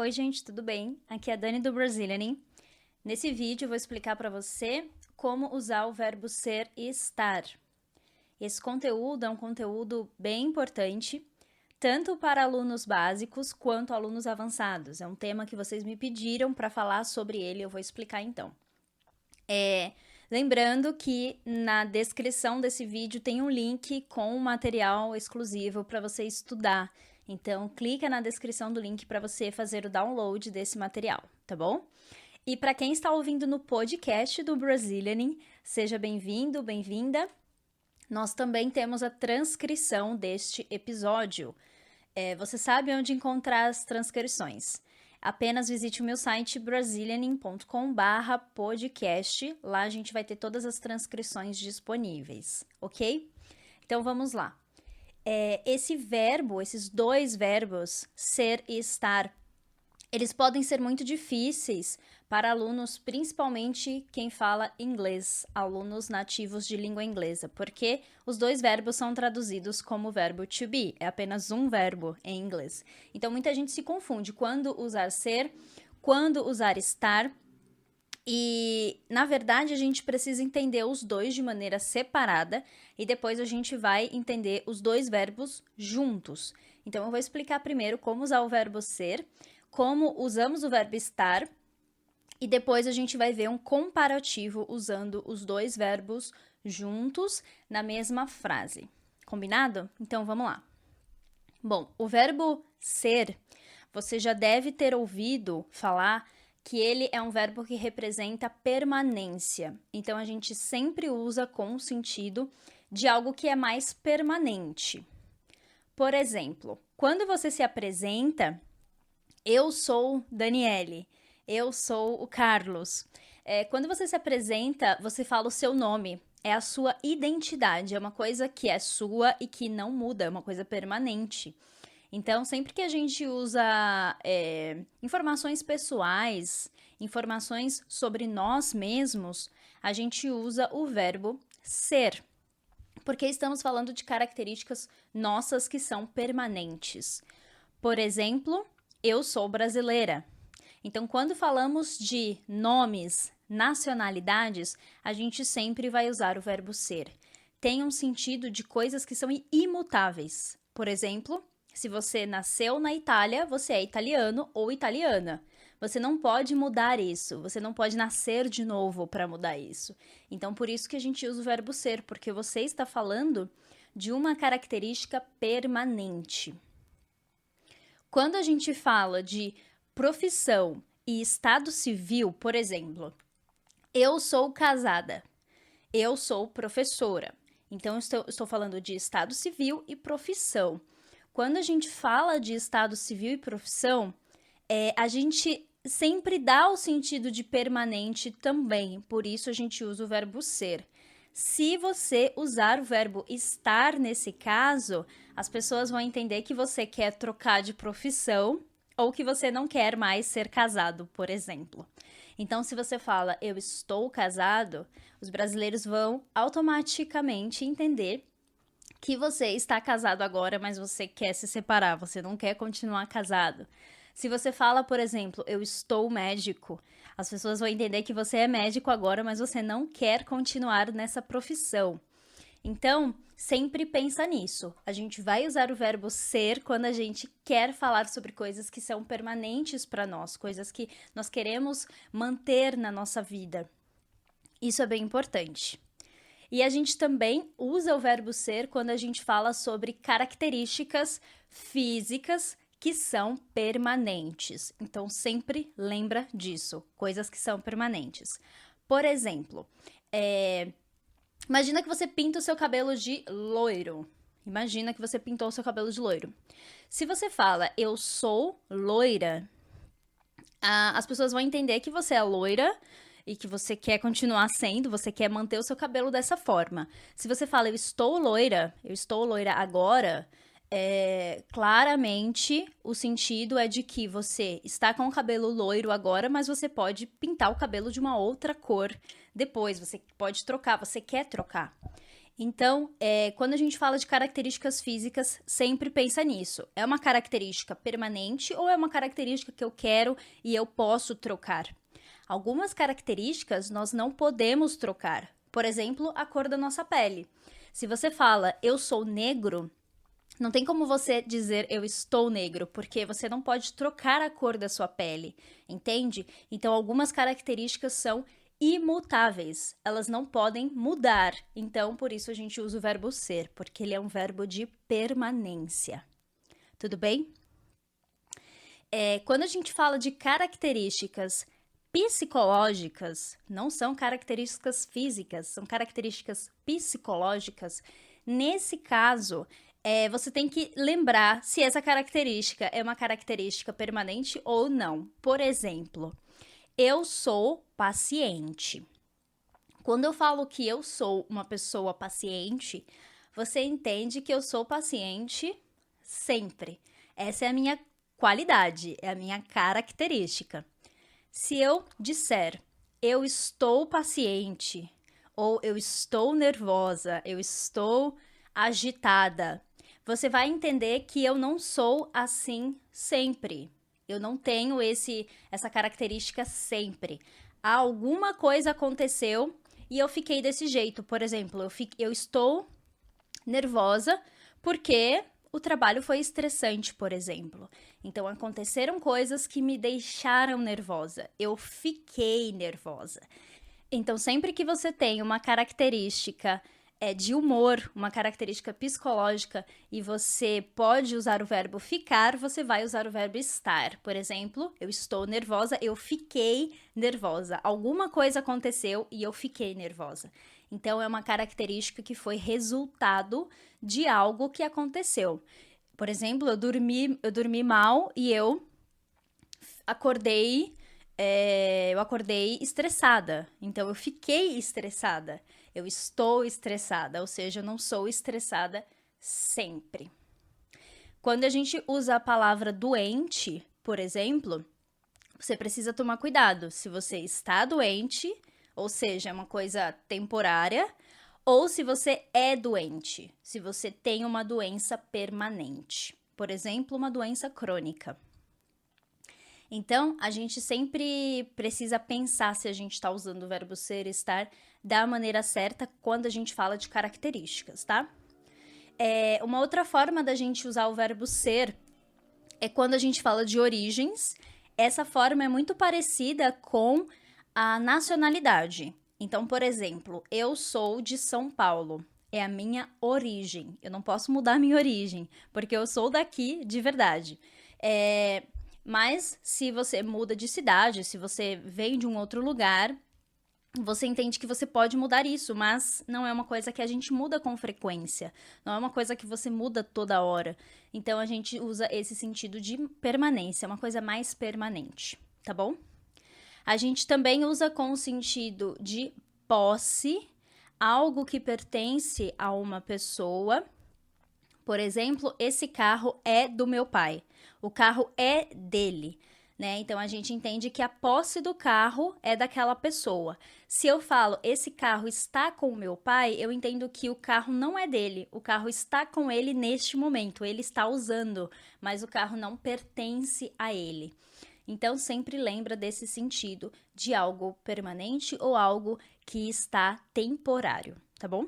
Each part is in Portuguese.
Oi, gente, tudo bem? Aqui é a Dani do Brazilianing. Nesse vídeo eu vou explicar para você como usar o verbo ser e estar. Esse conteúdo é um conteúdo bem importante, tanto para alunos básicos quanto alunos avançados. É um tema que vocês me pediram para falar sobre ele, eu vou explicar então. Lembrando que na descrição desse vídeo tem um link com um material exclusivo para você estudar. Então, clica na descrição do link para você fazer o download desse material, tá bom? E para quem está ouvindo no podcast do Brazilianing, seja bem-vindo, bem-vinda. Nós também temos a transcrição deste episódio. Você sabe onde encontrar as transcrições. Apenas visite o meu site brazilianing.com/podcast. Lá a gente vai ter todas as transcrições disponíveis, ok? Então vamos lá. Esses dois verbos, ser e estar, eles podem ser muito difíceis para alunos, principalmente quem fala inglês, alunos nativos de língua inglesa, porque os dois verbos são traduzidos como verbo to be, é apenas um verbo em inglês. Então, muita gente se confunde quando usar ser, quando usar estar, e, na verdade, a gente precisa entender os dois de maneira separada e depois a gente vai entender os dois verbos juntos. Então, eu vou explicar primeiro como usar o verbo ser, como usamos o verbo estar e depois a gente vai ver um comparativo usando os dois verbos juntos na mesma frase. Combinado? Então, vamos lá. Bom, o verbo ser, você já deve ter ouvido falar que ele é um verbo que representa permanência. Então, a gente sempre usa com o sentido de algo que é mais permanente. Por exemplo, quando você se apresenta, eu sou Daniele, eu sou o Carlos. Quando você se apresenta, você fala o seu nome, é a sua identidade, é uma coisa que é sua e que não muda, é uma coisa permanente. Então, sempre que a gente usa informações pessoais, informações sobre nós mesmos, a gente usa o verbo ser, porque estamos falando de características nossas que são permanentes. Por exemplo, eu sou brasileira. Então, quando falamos de nomes, nacionalidades, a gente sempre vai usar o verbo ser. Tem um sentido de coisas que são imutáveis. Por exemplo, se você nasceu na Itália, você é italiano ou italiana. Você não pode mudar isso, você não pode nascer de novo para mudar isso. Então, por isso que a gente usa o verbo ser, porque você está falando de uma característica permanente. Quando a gente fala de profissão e estado civil, por exemplo, eu sou casada, eu sou professora. Então, estou falando de estado civil e profissão. Quando a gente fala de estado civil e profissão, a gente sempre dá o sentido de permanente também, por isso a gente usa o verbo ser. Se você usar o verbo estar nesse caso, as pessoas vão entender que você quer trocar de profissão ou que você não quer mais ser casado, por exemplo. Então, se você fala eu estou casado, os brasileiros vão automaticamente entender que você está casado agora, mas você quer se separar, você não quer continuar casado. Se você fala, por exemplo, eu estou médico, as pessoas vão entender que você é médico agora, mas você não quer continuar nessa profissão. Então, sempre pensa nisso. A gente vai usar o verbo ser quando a gente quer falar sobre coisas que são permanentes para nós, coisas que nós queremos manter na nossa vida. Isso é bem importante. E a gente também usa o verbo ser quando a gente fala sobre características físicas que são permanentes. Então, sempre lembra disso, coisas que são permanentes. Por exemplo, imagina que você pinta o seu cabelo de loiro. Imagina que você pintou o seu cabelo de loiro. Se você fala, eu sou loira, as pessoas vão entender que você é loira e que você quer continuar sendo, você quer manter o seu cabelo dessa forma. Se você fala, eu estou loira agora, claramente o sentido é de que você está com o cabelo loiro agora, mas você pode pintar o cabelo de uma outra cor depois, você pode trocar, você quer trocar. Então, quando a gente fala de características físicas, sempre pensa nisso. É uma característica permanente ou é uma característica que eu quero e eu posso trocar? Algumas características nós não podemos trocar. Por exemplo, a cor da nossa pele. Se você fala eu sou negro, não tem como você dizer eu estou negro, porque você não pode trocar a cor da sua pele, entende? Então, algumas características são imutáveis, elas não podem mudar. Então, por isso a gente usa o verbo ser, porque ele é um verbo de permanência. Tudo bem? Quando a gente fala de características psicológicas, não são características físicas, são características psicológicas. Nesse caso, você tem que lembrar se essa característica é uma característica permanente ou não. Por exemplo, eu sou paciente. Quando eu falo que eu sou uma pessoa paciente, você entende que eu sou paciente sempre. Essa é a minha qualidade, é a minha característica. Se eu disser eu estou paciente, ou eu estou nervosa, eu estou agitada, você vai entender que eu não sou assim sempre. Eu não tenho essa característica sempre. Alguma coisa aconteceu e eu fiquei desse jeito. Por exemplo, eu estou nervosa porque o trabalho foi estressante, por exemplo. Então aconteceram coisas que me deixaram nervosa. Eu fiquei nervosa. Então, sempre que você tem uma característica de humor, uma característica psicológica, e você pode usar o verbo ficar, você vai usar o verbo estar. Por exemplo, eu estou nervosa, eu fiquei nervosa. Alguma coisa aconteceu e eu fiquei nervosa. Então, é uma característica que foi resultado de algo que aconteceu. Por exemplo, eu dormi mal e acordei eu acordei estressada. Então, eu fiquei estressada. Eu estou estressada, ou seja, eu não sou estressada sempre. Quando a gente usa a palavra doente, por exemplo, você precisa tomar cuidado. Se você está doente, ou seja, é uma coisa temporária, ou se você é doente, se você tem uma doença permanente. Por exemplo, uma doença crônica. Então, a gente sempre precisa pensar se a gente está usando o verbo ser, estar da maneira certa quando a gente fala de características, tá? Uma outra forma da gente usar o verbo ser é quando a gente fala de origens. Essa forma é muito parecida com a nacionalidade. Então, por exemplo, eu sou de São Paulo. É a minha origem. Eu não posso mudar a minha origem, porque eu sou daqui de verdade. Mas se você muda de cidade, se você vem de um outro lugar, você entende que você pode mudar isso, mas não é uma coisa que a gente muda com frequência. Não é uma coisa que você muda toda hora. Então a gente usa esse sentido de permanência, uma coisa mais permanente, tá bom? A gente também usa com o sentido de posse, algo que pertence a uma pessoa. Por exemplo, esse carro é do meu pai. O carro é dele, né? Então a gente entende que a posse do carro é daquela pessoa. Se eu falo esse carro está com o meu pai, eu entendo que o carro não é dele. O carro está com ele neste momento. Ele está usando, mas o carro não pertence a ele. Então sempre lembra desse sentido de algo permanente ou algo que está temporário, tá bom?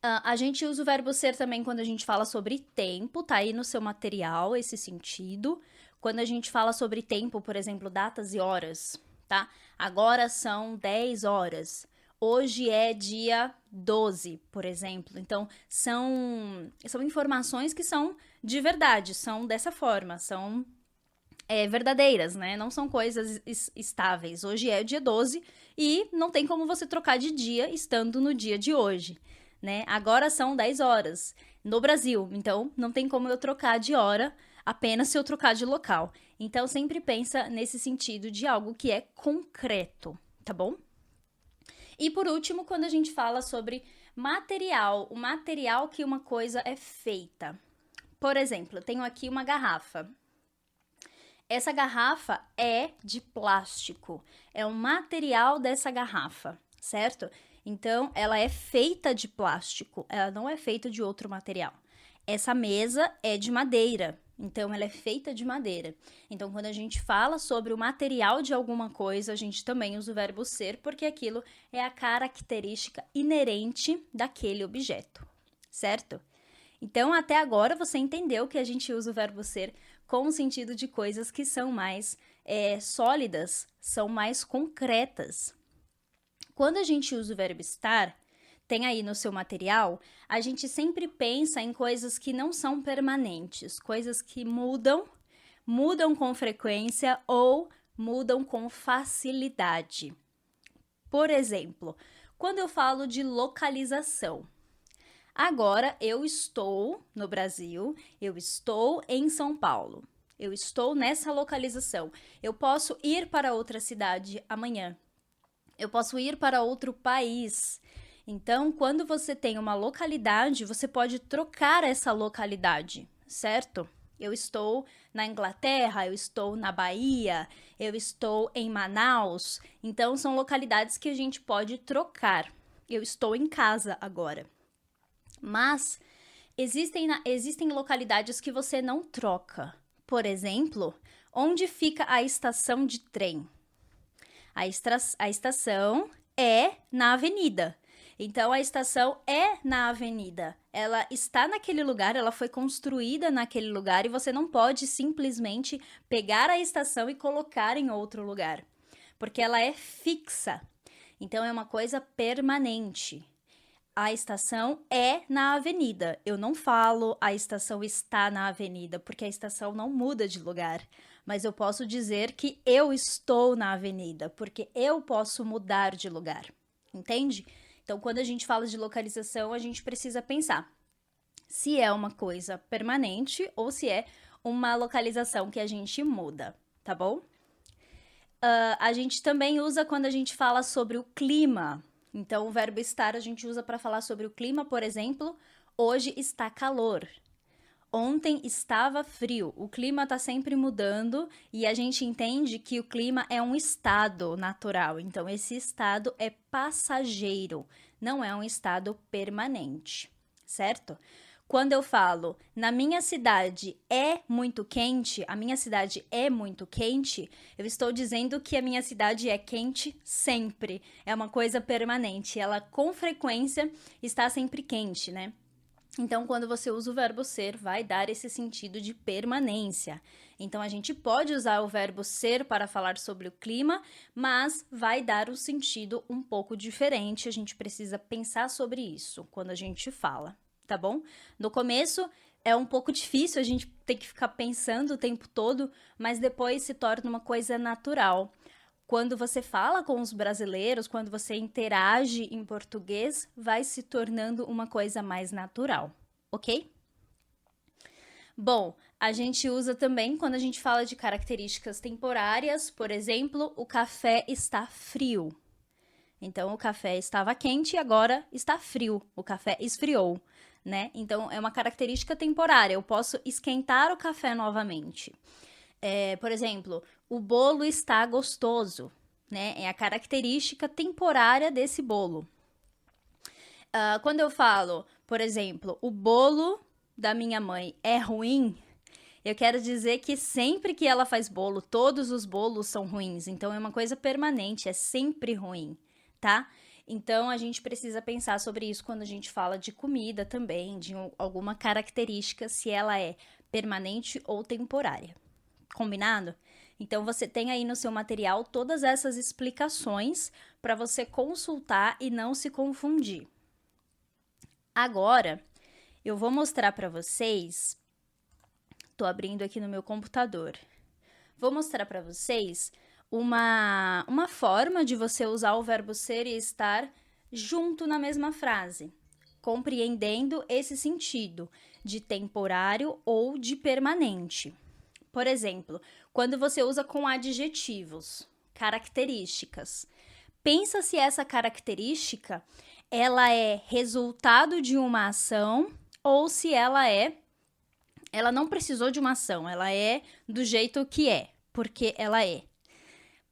A gente usa o verbo ser também quando a gente fala sobre tempo, tá aí no seu material esse sentido. Quando a gente fala sobre tempo, por exemplo, datas e horas, tá? Agora são 10 horas. Hoje é dia 12, por exemplo. Então, são informações que são de verdade, são dessa forma, são verdadeiras, né? Não são coisas estáveis. Hoje é dia 12 e não tem como você trocar de dia estando no dia de hoje. Né? Agora são 10 horas no Brasil, então não tem como eu trocar de hora apenas se eu trocar de local. Então sempre pensa nesse sentido de algo que é concreto, tá bom? E por último, quando a gente fala sobre material, o material que uma coisa é feita. Por exemplo, eu tenho aqui uma garrafa. Essa garrafa é de plástico, é o material dessa garrafa, certo? Então, ela é feita de plástico, ela não é feita de outro material. Essa mesa é de madeira, então ela é feita de madeira. Então, quando a gente fala sobre o material de alguma coisa, a gente também usa o verbo ser, porque aquilo é a característica inerente daquele objeto, certo? Então, até agora você entendeu que a gente usa o verbo ser com o sentido de coisas que são mais sólidas, são mais concretas. Quando a gente usa o verbo estar, tem aí no seu material, a gente sempre pensa em coisas que não são permanentes, coisas que mudam com frequência ou mudam com facilidade. Por exemplo, quando eu falo de localização, agora eu estou no Brasil, eu estou em São Paulo, eu estou nessa localização. Eu posso ir para outra cidade amanhã, eu posso ir para outro país. Então, quando você tem uma localidade, você pode trocar essa localidade, certo? Eu estou na Inglaterra, eu estou na Bahia, eu estou em Manaus. Então, são localidades que a gente pode trocar. Eu estou em casa agora. Mas existem localidades que você não troca. Por exemplo, onde fica a estação de trem? A estação é na avenida. Então, a estação é na avenida. Ela está naquele lugar, ela foi construída naquele lugar e você não pode simplesmente pegar a estação e colocar em outro lugar, porque ela é fixa. Então, é uma coisa permanente. A estação é na avenida. Eu não falo a estação está na avenida, porque a estação não muda de lugar. Mas eu posso dizer que eu estou na avenida, porque eu posso mudar de lugar. Entende? Então, quando a gente fala de localização, a gente precisa pensar se é uma coisa permanente ou se é uma localização que a gente muda, tá bom? A gente também usa quando a gente fala sobre o clima. Então, o verbo estar a gente usa para falar sobre o clima, por exemplo, hoje está calor. Ontem estava frio. O clima está sempre mudando e a gente entende que o clima é um estado natural. Então, esse estado é passageiro, não é um estado permanente, certo? Quando eu falo na minha cidade é muito quente, a minha cidade é muito quente, eu estou dizendo que a minha cidade é quente sempre. É uma coisa permanente. Ela com frequência está sempre quente, né? Então, quando você usa o verbo ser, vai dar esse sentido de permanência. Então, a gente pode usar o verbo ser para falar sobre o clima, mas vai dar um sentido um pouco diferente. A gente precisa pensar sobre isso quando a gente fala, tá bom? No começo é um pouco difícil, a gente tem que ficar pensando o tempo todo, mas depois se torna uma coisa natural. Quando você fala com os brasileiros, quando você interage em português, vai se tornando uma coisa mais natural, ok? Bom, a gente usa também quando a gente fala de características temporárias, por exemplo, o café está frio. Então, o café estava quente e agora está frio. O café esfriou, né? Então, é uma característica temporária. Eu posso esquentar o café novamente. Por exemplo, o bolo está gostoso, né? É a característica temporária desse bolo. Quando eu falo, por exemplo, o bolo da minha mãe é ruim, eu quero dizer que sempre que ela faz bolo, todos os bolos são ruins. Então, é uma coisa permanente, é sempre ruim, tá? Então, a gente precisa pensar sobre isso quando a gente fala de comida também, de alguma característica, se ela é permanente ou temporária. Combinado? Então, você tem aí no seu material todas essas explicações para você consultar e não se confundir. Agora, eu vou mostrar para vocês. Estou abrindo aqui no meu computador. Vou mostrar para vocês uma forma de você usar o verbo ser e estar junto na mesma frase, compreendendo esse sentido de temporário ou de permanente. Por exemplo, quando você usa com adjetivos, características. Pensa se essa característica ela é resultado de uma ação ou se ela não precisou de uma ação, ela é do jeito que é, porque ela é.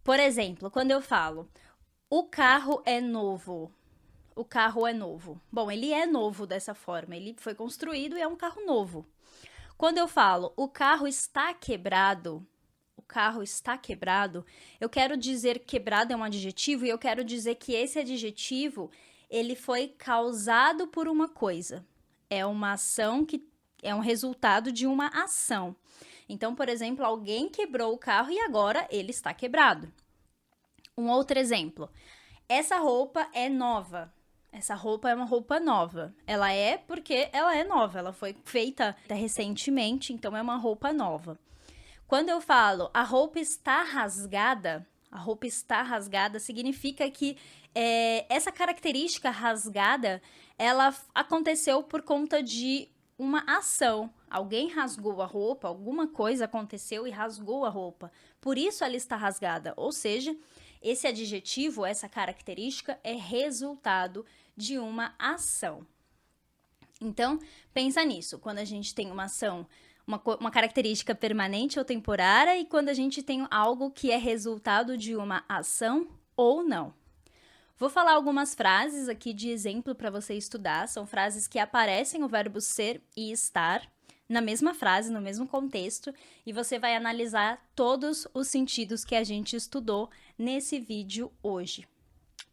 Por exemplo, quando eu falo, o carro é novo, o carro é novo? Bom, ele é novo dessa forma, ele foi construído e é um carro novo. Quando eu falo o carro está quebrado, eu quero dizer quebrado é um adjetivo e eu quero dizer que esse adjetivo, ele foi causado por uma coisa. É uma ação que é um resultado de uma ação. Então, por exemplo, alguém quebrou o carro e agora ele está quebrado. Um outro exemplo. Essa roupa é nova. Essa roupa é uma roupa nova. Ela é porque ela é nova. Ela foi feita recentemente, então é uma roupa nova. Quando eu falo a roupa está rasgada significa que essa característica rasgada, ela aconteceu por conta de uma ação. Alguém rasgou a roupa, alguma coisa aconteceu e rasgou a roupa. Por isso ela está rasgada. Ou seja, esse adjetivo, essa característica é resultado de uma ação. Então, pensa nisso. Quando a gente tem uma ação, uma característica permanente ou temporária e quando a gente tem algo que é resultado de uma ação ou não. Vou falar algumas frases aqui de exemplo para você estudar. São frases que aparecem o verbo ser e estar na mesma frase, no mesmo contexto, e você vai analisar todos os sentidos que a gente estudou nesse vídeo hoje.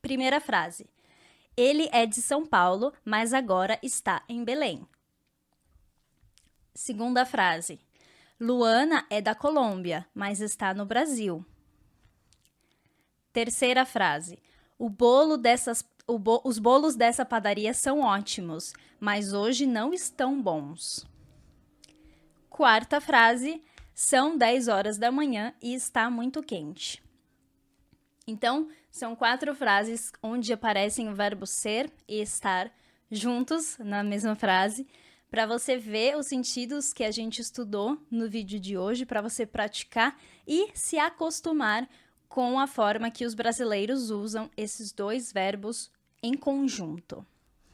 Primeira frase. Ele é de São Paulo, mas agora está em Belém. Segunda frase. Luana é da Colômbia, mas está no Brasil. Terceira frase. Os bolos dessa padaria são ótimos, mas hoje não estão bons. Quarta frase. São 10 horas da manhã e está muito quente. Então, são 4 frases onde aparecem o verbo ser e estar juntos na mesma frase, para você ver os sentidos que a gente estudou no vídeo de hoje, para você praticar e se acostumar com a forma que os brasileiros usam esses 2 verbos em conjunto,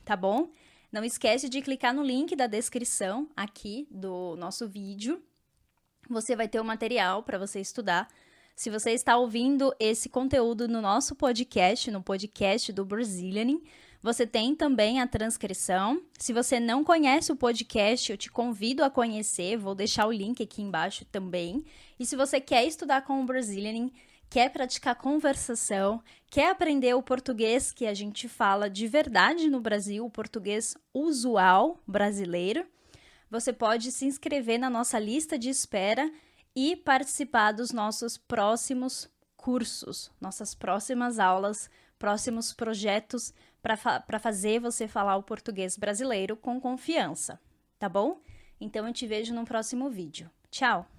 tá bom? Não esquece de clicar no link da descrição aqui do nosso vídeo. Você vai ter o material para você estudar. Se você está ouvindo esse conteúdo no nosso podcast, no podcast do Brazilianing, você tem também a transcrição. Se você não conhece o podcast, eu te convido a conhecer, vou deixar o link aqui embaixo também. E se você quer estudar com o Brazilianing, quer praticar conversação, quer aprender o português que a gente fala de verdade no Brasil, o português usual brasileiro, você pode se inscrever na nossa lista de espera e participar dos nossos próximos cursos, nossas próximas aulas, próximos projetos para fazer você falar o português brasileiro com confiança, tá bom? Então eu te vejo no próximo vídeo. Tchau!